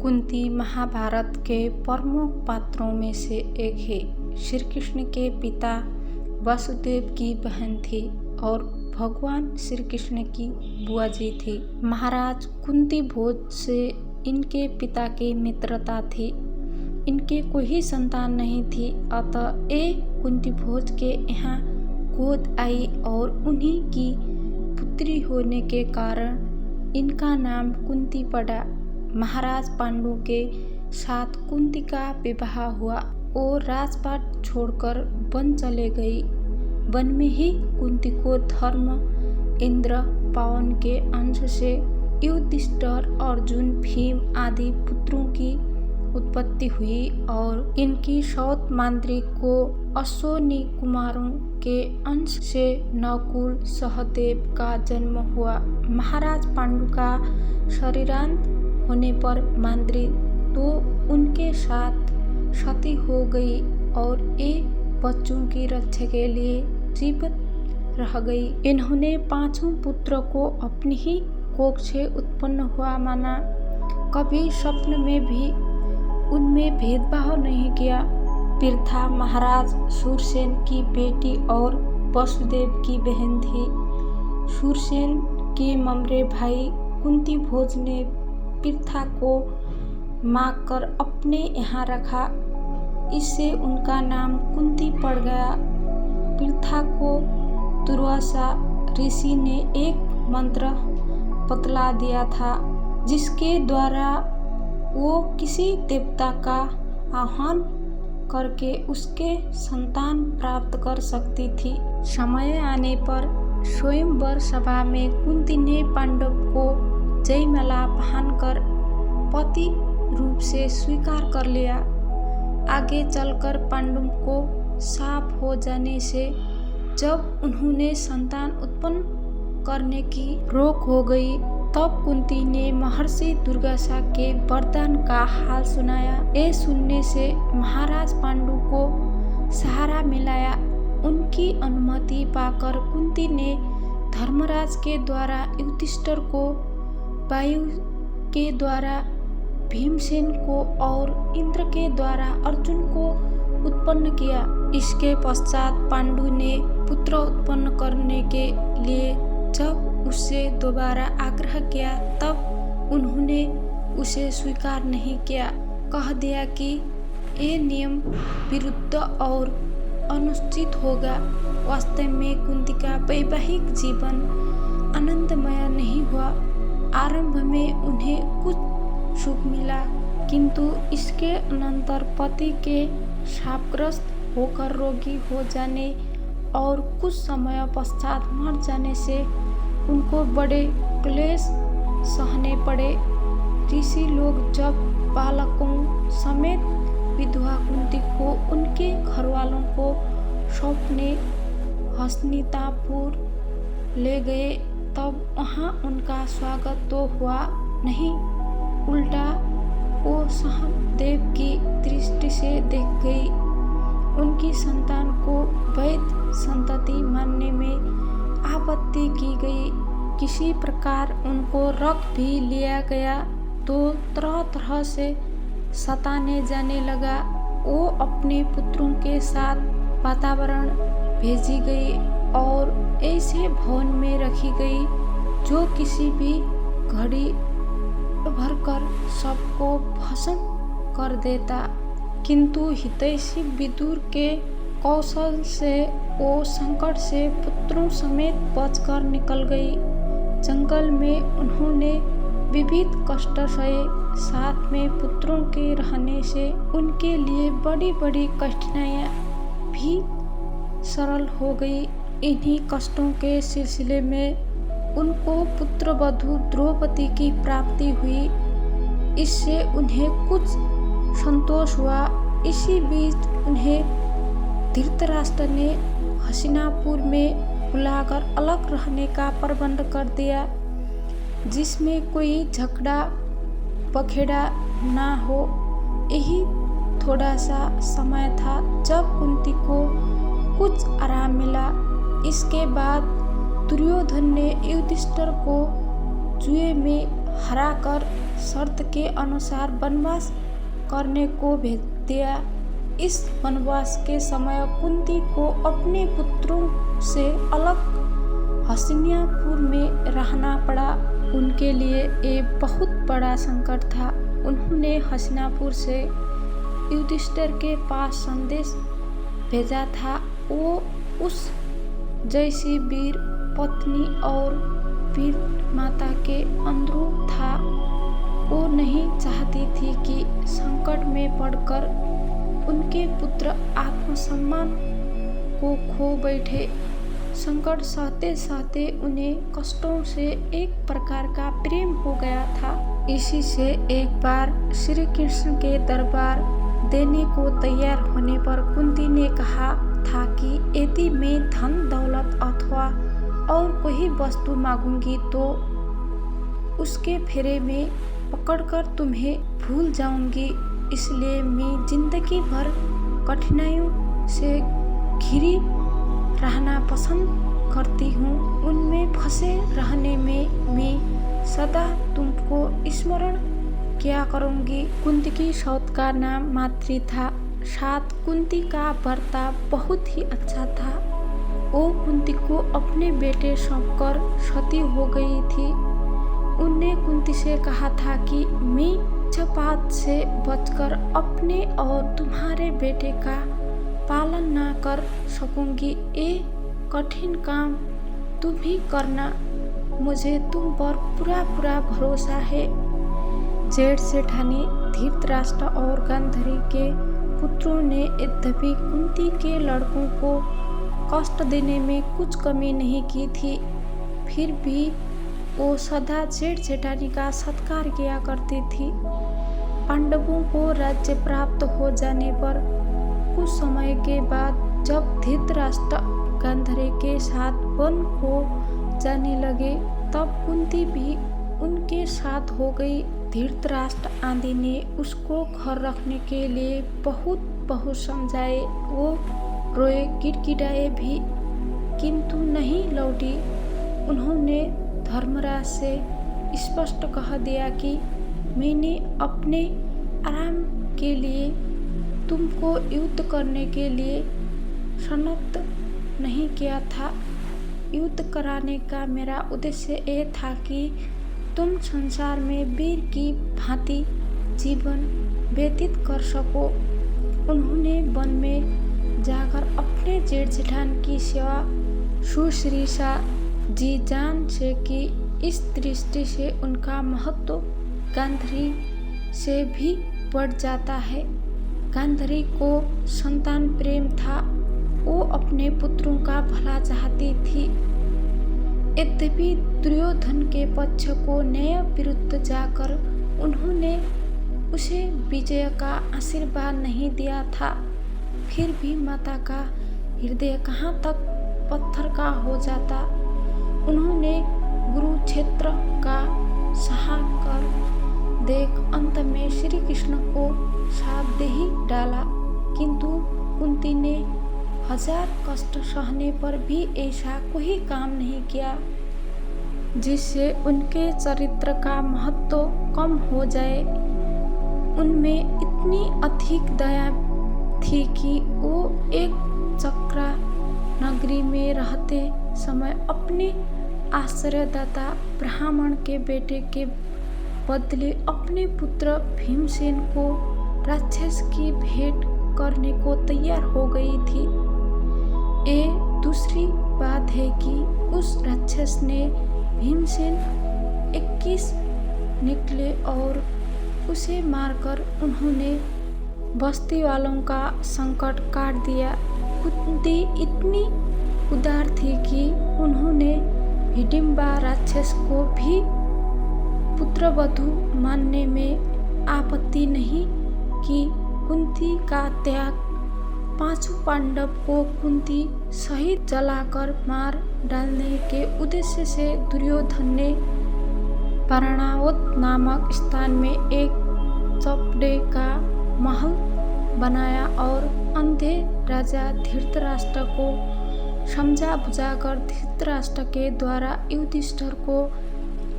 कुंती महाभारत के प्रमुख पात्रों में से एक है। श्री कृष्ण के पिता वसुदेव की बहन थी और भगवान श्री कृष्ण की बुआ जी थी। महाराज कुंती भोज से इनके पिता की मित्रता थी। इनके कोई संतान नहीं थी, अतः ये कुंती भोज के यहाँ गोद आई और उन्हीं की पुत्री होने के कारण इनका नाम कुंती पड़ा। महाराज पांडु के साथ कुंती का विवाह हुआ और राजपाट छोड़कर वन चले गई। वन में ही कुंती को धर्म, इंद्र, पवन के अंश से युधिष्ठिर, अर्जुन, भीम आदि पुत्रों की उत्पत्ति हुई और इनकी सौत मांद्रिक को अश्विनी कुमारों के अंश से नकुल, सहदेव का जन्म हुआ। महाराज पांडु का शरीरांत होने पर मांद्री तो उनके साथ सती हो गई और ये बच्चों की रक्षा के लिए जीवित रह गई। इन्होंने पांचों पुत्रों को अपनी ही कोख से उत्पन्न हुआ माना। कभी स्वप्न में भी उनमें भेदभाव नहीं किया। पृथा महाराज शूरसेन की बेटी और वसुदेव की बहन थी। शूरसेन के ममरे भाई कुंती भोज ने पृथा को मार कर अपने यहाँ रखा। इससे उनका नाम कुंती पड़ गया। पृथा को दुर्वासा ऋषि ने एक मंत्र बतला दिया था, जिसके द्वारा वो किसी देवता का आह्वान करके उसके संतान प्राप्त कर सकती थी। समय आने पर स्वयंवर सभा में कुंती ने पांडव को जयमाला पहनाकर पति रूप से स्वीकार कर लिया। आगे चलकर पांडवों को शाप हो जाने से जब उन्होंने संतान उत्पन्न करने की रोक हो गई, तब कुंती ने महर्षि दुर्वासा के वरदान का हाल सुनाया। ये सुनने से महाराज पांडु को सहारा मिलाया। उनकी अनुमति पाकर कुंती ने धर्मराज के द्वारा युधिष्ठिर को, वायु के द्वारा भीमसेन को और इंद्र के द्वारा अर्जुन को उत्पन्न किया। इसके पश्चात पांडु ने पुत्र उत्पन्न करने के लिए जब उससे दोबारा आग्रह किया, तब उन्होंने उसे स्वीकार नहीं किया। कह दिया कि ये नियम विरुद्ध और अनुचित होगा। वास्तव में कुंती का वैवाहिक जीवन आनंदमय नहीं हुआ। आरंभ में उन्हें कुछ सुख मिला, किंतु इसके अनंतर पति के शापग्रस्त होकर रोगी हो जाने और कुछ समय पश्चात मर जाने से उनको बड़े क्लेश सहने पड़े। ऋषि लोग जब बालकों समेत विधवा कुंती को उनके घरवालों को सौंपने हस्तिनापुर ले गए, तब वहाँ उनका स्वागत तो हुआ नहीं, उल्टा वो सहदेव की दृष्टि से देख गई। उनकी संतान को वैध संतति मानने में आपत्ति की गई। किसी प्रकार उनको रख भी लिया गया तो तरह तरह से सताने जाने लगा। वो अपने पुत्रों के साथ वातावरण भेजी गई और ऐसे भवन में रखी गई जो किसी भी घड़ी भरकर सबको भस्म कर देता। किंतु हितैषी विदुर के कौशल से वो संकट से पुत्रों समेत बचकर निकल गई। जंगल में उन्होंने विविध कष्ट सहे। साथ में पुत्रों के रहने से उनके लिए बड़ी बड़ी कठिनाइयाँ भी सरल हो गई। इन्हीं कष्टों के सिलसिले में उनको पुत्रवधू द्रौपदी की प्राप्ति हुई। इससे उन्हें कुछ संतोष हुआ। इसी बीच उन्हें धृतराष्ट्र ने हस्तिनापुर में बुलाकर अलग रहने का प्रबंध कर दिया, जिसमें कोई झगड़ा पखेड़ा ना हो। यही थोड़ा सा समय था जब कुंती को कुछ आराम मिला। इसके बाद दुर्योधन ने युधिष्ठिर को जुए में हराकर शर्त के अनुसार वनवास करने को भेज दिया। इस वनवास के समय कुंती को अपने पुत्रों से अलग हस्तिनापुर में रहना पड़ा। उनके लिए ये बहुत बड़ा संकट था। उन्होंने हस्तिनापुर से युधिष्ठिर के पास संदेश भेजा था। वो उस जैसी वीर पत्नी और वीर माता के अनुरूप था। वो नहीं चाहती थी कि संकट में पड़कर उनके पुत्र आत्मसम्मान को खो बैठे। संकट सहते सहते उन्हें कष्टों से एक प्रकार का प्रेम हो गया था। इसी से एक बार श्री कृष्ण के दरबार देने को तैयार होने पर कुंती ने कहा था कि यदि मैं धन दौलत अथवा और कोई वस्तु मांगूंगी तो उसके फेरे में पकड़कर तुम्हें भूल जाऊंगी। इसलिए मैं जिंदगी भर कठिनाइयों से घिरी रहना पसंद करती हूँ। उनमें फंसे रहने में मैं सदा तुमको स्मरण किया करूँगी। कुंती की सौत का नाम माद्री था। साथ कुंती का बर्ताव बहुत ही अच्छा था। वो कुंती को अपने बेटे सौंपकर सती हो गई थी। उनने कुंती से कहा था कि मैं पक्षपात से बचकर अपने और तुम्हारे बेटे का पालन न कर सकूंगी। ये कठिन काम तुम ही करना। मुझे तुम पर पूरा भरोसा है। जेठ सेठानी धृतराष्ट्र और गांधारी के पुत्रों ने यद्यपि कुंती के लड़कों को कष्ट देने में कुछ कमी नहीं की थी, फिर भी वो सदा जेठ सेठानी का सत्कार किया करती थी। पांडवों को राज्य प्राप्त हो जाने पर कुछ समय के बाद जब धृतराष्ट्र गांधारी के साथ वन को जाने लगे तब कुंती भी उनके साथ हो गई। धृतराष्ट्र आदि ने उसको घर रखने के लिए बहुत समझाए। वो रोए गिड़गिड़ाए भी किंतु नहीं लौटी। उन्होंने धर्मराज से स्पष्ट कह दिया कि मैंने अपने आराम के लिए तुमको युद्ध करने के लिए सन्नद्ध नहीं किया था। युद्ध कराने का मेरा उद्देश्य ये था कि तुम संसार में वीर की भांति जीवन व्यतीत कर सको। उन्होंने वन में जाकर अपने जेठ जेठान की सेवा सुश्रीषा जी जान से की। इस दृष्टि से उनका महत्व गांधारी से भी बढ़ जाता है। गांधारी को संतान प्रेम था। वो अपने पुत्रों का भला चाहती थी। यद्यपि दुर्योधन के पक्ष को न्याय विरुद्ध जाकर उन्होंने उसे विजय का आशीर्वाद नहीं दिया था, फिर भी माता का हृदय कहाँ तक पत्थर का हो जाता। उन्होंने कुरुक्षेत्र का सहा कर देख अंत में श्री कृष्ण को शाप दे ही डाला, किंतु कुंती ने 1000 कष्ट सहने पर भी ऐसा कोई काम नहीं किया जिससे उनके चरित्र का महत्व कम हो जाए। उनमें इतनी अधिक दया थी कि वो एक चक्रा नगरी में रहते समय अपने आश्रयदाता ब्राह्मण के बेटे के बदले अपने पुत्र भीमसेन को राक्षस की भेंट करने को तैयार हो गई थी। ये दूसरी बात है कि उस राक्षस ने भीमसेन 21 निकले और उसे मारकर उन्होंने बस्ती वालों का संकट काट दिया। कुंती इतनी उदार थी कि उन्होंने हिडिंबा राक्षस को भी पुत्रवधू मानने में आपत्ति नहीं की। कुंती का त्याग 5 पांडव को कुंती सहित जलाकर मार डालने के उद्देश्य से दुर्योधन ने पारणावत नामक स्थान में एक चौपड़े का महल बनाया और अंधे राजा धृतराष्ट्र को समझा बुझाकर धृतराष्ट्र के द्वारा युधिष्ठिर को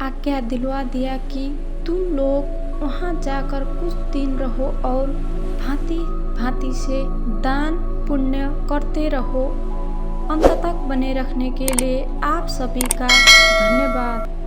आज्ञा दिलवा दिया कि तुम लोग वहाँ जाकर कुछ दिन रहो और भांति भांति से दान पुण्य करते रहो। अंत तक बने रखने के लिए आप सभी का धन्यवाद।